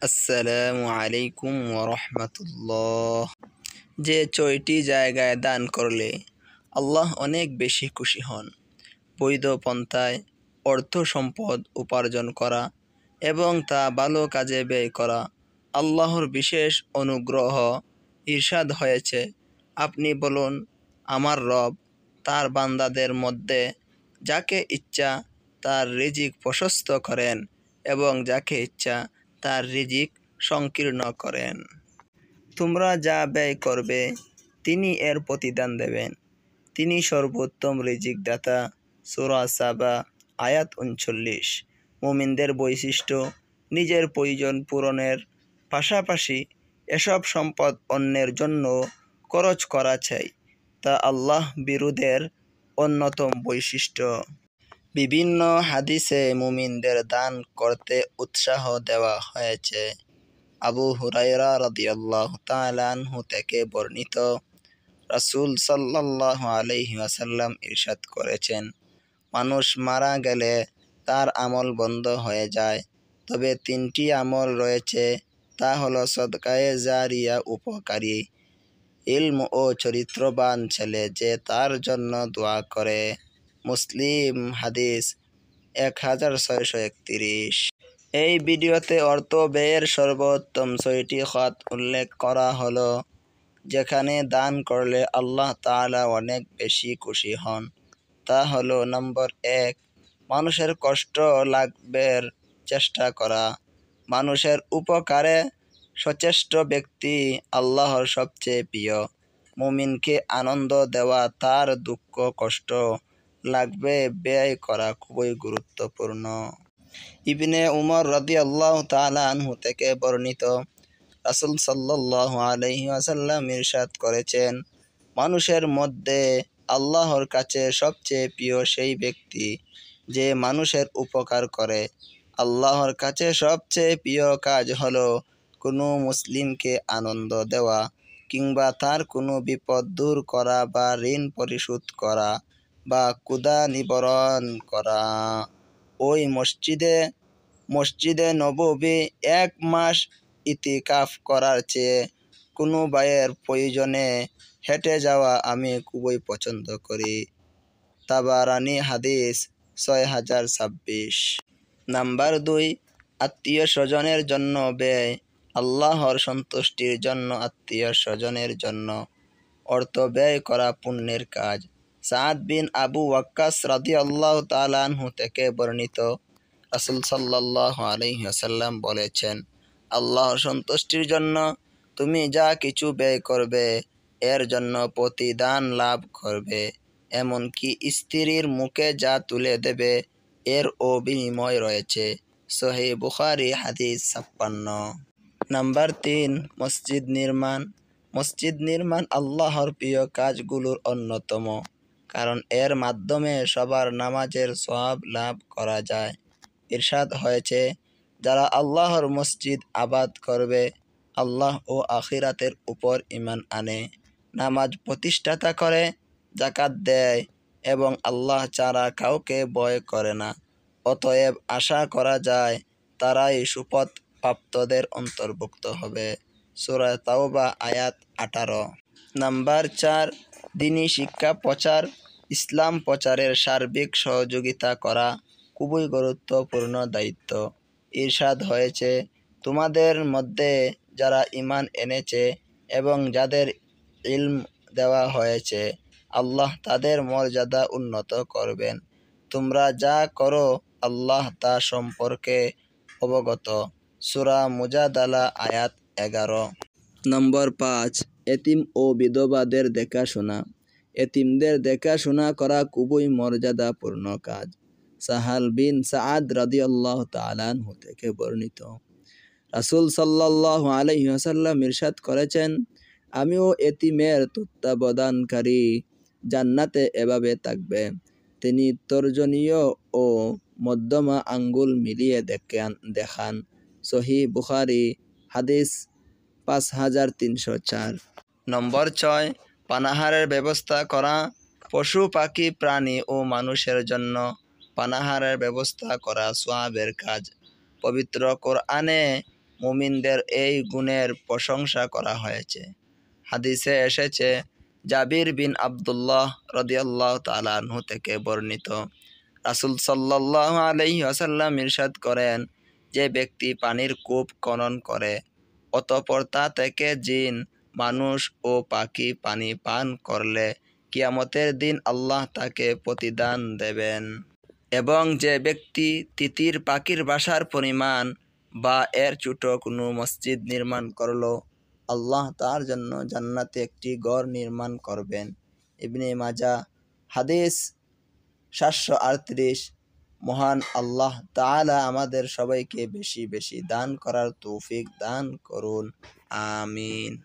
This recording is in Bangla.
আসসালামু আলাইকুম ওরহমতুল্লাহ। যে ৬টি জায়গায় দান করলে আল্লাহ অনেক বেশি খুশি হন। বৈধ পন্থায় অর্থ সম্পদ উপার্জন করা এবং তা ভালো কাজে ব্যয় করা আল্লাহর বিশেষ অনুগ্রহ। ইরশাদ হয়েছে, আপনি বলুন, আমার রব তার বান্দাদের মধ্যে যাকে ইচ্ছা তার রিজিক প্রশস্ত করেন এবং যাকে ইচ্ছা তার রিজিক সংকীর্ণ করেন। তোমরা যা ব্যয় করবে তিনি এর প্রতিদান দেবেন। তিনি সর্বোত্তম রিজিক দাতা। সূরা সাবা আয়াত ৩৯। মুমিনদের বৈশিষ্ট্য নিজের প্রয়োজন পূরণের পাশাপাশি এসব সম্পদ অন্যের জন্য খরচ করা চাই। তা আল্লাহ বিরুদ্ধের অন্যতম বৈশিষ্ট্য। বিভিন্ন হাদিসে মুমিনদের দান করতে উৎসাহ দেওয়া হয়েছে। আবু হুরায়রা রাদিয়াল্লাহু তাআলা আনহু থেকে বর্ণিত, রাসূল সাল্লাল্লাহু আলাইহি ওয়াসাল্লাম ইরশাদ করেছেন, মানুষ মারা গেলে তার আমল বন্ধ হয়ে যায়, তবে ৩টি আমল রয়েছে, তা হলো সদকায়ে জারিয়া, উপকারী ইলম ও চরিত্রবান ছেলে যে তার জন্য দোয়া করে। মুসলিম হাদিস 1631। এই ভিডিওতে অর্থ ব্যয়ের সর্বোত্তম ৬টি খাত উল্লেখ করা হলো, যেখানে দান করলে আল্লাহ তাআলা অনেক বেশি খুশি হন। তা হলো, নম্বর ১, মানুষের কষ্ট লাঘবের চেষ্টা করা। মানুষের উপকারে সচেষ্ট ব্যক্তি আল্লাহর সবচেয়ে প্রিয়। মুমিনকে আনন্দ দেওয়া, তার দুঃখ কষ্ট লাঘবে ব্যয় করা খুবই গুরুত্বপূর্ণ। ইবনে উমর রাদিয়াল্লাহু তাআলা আনহু থেকে বর্ণিত, রাসূল সাল্লাল্লাহু আলাইহি ওয়াসাল্লাম ইরশাদ করেছেন, মানুষের মধ্যে আল্লাহর কাছে সবচেয়ে প্রিয় সেই ব্যক্তি যে মানুষের উপকার করে। আল্লাহর কাছে সবচেয়ে প্রিয় কাজ হলো কোনো মুসলিমকে আনন্দ দেওয়া কিংবা তার কোনো বিপদ দূর করা বা ঋণ পরিশোধ করা বা ক্ষুধা নিবারণ করা। ওই মসজিদে নববী ১ মাস ইতিকাফ করার চেয়ে কোনো ভাইয়ের প্রয়োজনে হেঁটে যাওয়া আমি খুবই পছন্দ করি। তাবারানী হাদিস ৬০২৬। নাম্বার ২, আত্মীয় স্বজনের জন্য ব্যয়। আল্লাহর সন্তুষ্টির জন্য আত্মীয় স্বজনের জন্য অর্থ ব্যয় করা পুণ্যের কাজ। সাদ বিন আবু ওয়াক্কাস রাদিয়াল্লাহু তাআলা আনহু থেকে বর্ণিত, রাসূল সাল্লাল্লাহু আলাইহি ওয়াসাল্লাম বলেছেন, আল্লাহর সন্তুষ্টির জন্য তুমি যা কিছু ব্যয় করবে এর জন্য প্রতিদান লাভ করবে, এমনকি স্ত্রীর মুখে যা তুলে দেবে এরও বিনিময় রয়েছে। সহিহ বুখারী হাদিস ৫৬। নাম্বার ৩, মসজিদ নির্মাণ। মসজিদ নির্মাণ আল্লাহর প্রিয় কাজগুলোর অন্যতম, কারণ এর মাধ্যমে সবার নামাজের সওয়াব লাভ করা যায়। ইরশাদ হয়েছে, যারা আল্লাহর মসজিদ আবাদ করবে, আল্লাহ ও আখিরাতের উপর ঈমান আনে, নামাজ প্রতিষ্ঠাতা করে, যাকাত দেয় এবং আল্লাহ ছাড়া কাউকে ভয় করে না, অতএব আশা করা যায় তারাই সুপথ প্রাপ্তদের অন্তর্ভুক্ত হবে। সূরা তাওবা আয়াত ১৮। নাম্বার ৪, দ্বীনি শিক্ষা প্রচার। ইসলাম প্রচারের সার্বিক সহযোগিতা করা খুবই গুরুত্বপূর্ণ দায়িত্ব। ইরশাদ হয়েছে, তোমাদের মধ্যে যারা ঈমান এনেছে এবং যাদের ইলম দেওয়া হয়েছে, আল্লাহ তাদের মর্যাদা উন্নত করবেন। তোমরা যা করো আল্লাহ তা সম্পর্কে অবগত। সূরা মুজাদালা আয়াত ১১। নম্বর ৫, এতিম ও বিধবাদের দেখাশোনা। এতিমদের দেখাশোনা করা খুবই মর্যাদাপূর্ণ কাজ। সাহাল বিন সাআদ রাদিয়াল্লাহু তাআলা আনহু থেকে বর্ণিত, রাসূল সাল্লাল্লাহু আলাইহি ওয়াসাল্লাম ইরশাদ করেছেন, আমিও এতিমের তত্ত্বাবধানকারী, জান্নাতে এভাবে থাকবে, তিনি তর্জনীয় ও মধ্যমা আঙ্গুল মিলিয়ে দেখান। সহিহ বুখারী হাদিস ৫৩০৪। নম্বর ৬, পানাহারের ব্যবস্থা করা। পশু পাখি প্রাণী ও মানুষের জন্য পানাহারের ব্যবস্থা করা সওয়াবের কাজ। পবিত্র কোরআনে মুমিনদের এই গুণের প্রশংসা করা হয়েছে। হাদিসে এসেছে, জাবির বিন আব্দুল্লাহ রাদিয়াল্লাহু তাআলা আনহু থেকে বর্ণিত, রাসূল সাল্লাল্লাহু আলাইহি ওয়াসাল্লাম ইরশাদ করেন, যে ব্যক্তি পানির কূপ খনন করে অতঃপর তা থেকে জিন, মানুষ ও পাখি পানি পান করলে কিয়ামতের দিন আল্লাহ তাকে প্রতিদান দেবেন। এবং যে ব্যক্তি তিতির পাখির বাসার পরিমাণ বা এর ছোট কোনো মসজিদ নির্মাণ করল, আল্লাহ তার জন্য জান্নাতে একটি ঘর নির্মাণ করবেন। ইবনে মাজাহ, হাদিস 738। মহান আল্লাহ তাআলা আমাদের সবাইকে বেশি বেশি দান করার তৌফিক দান করুন। আমিন।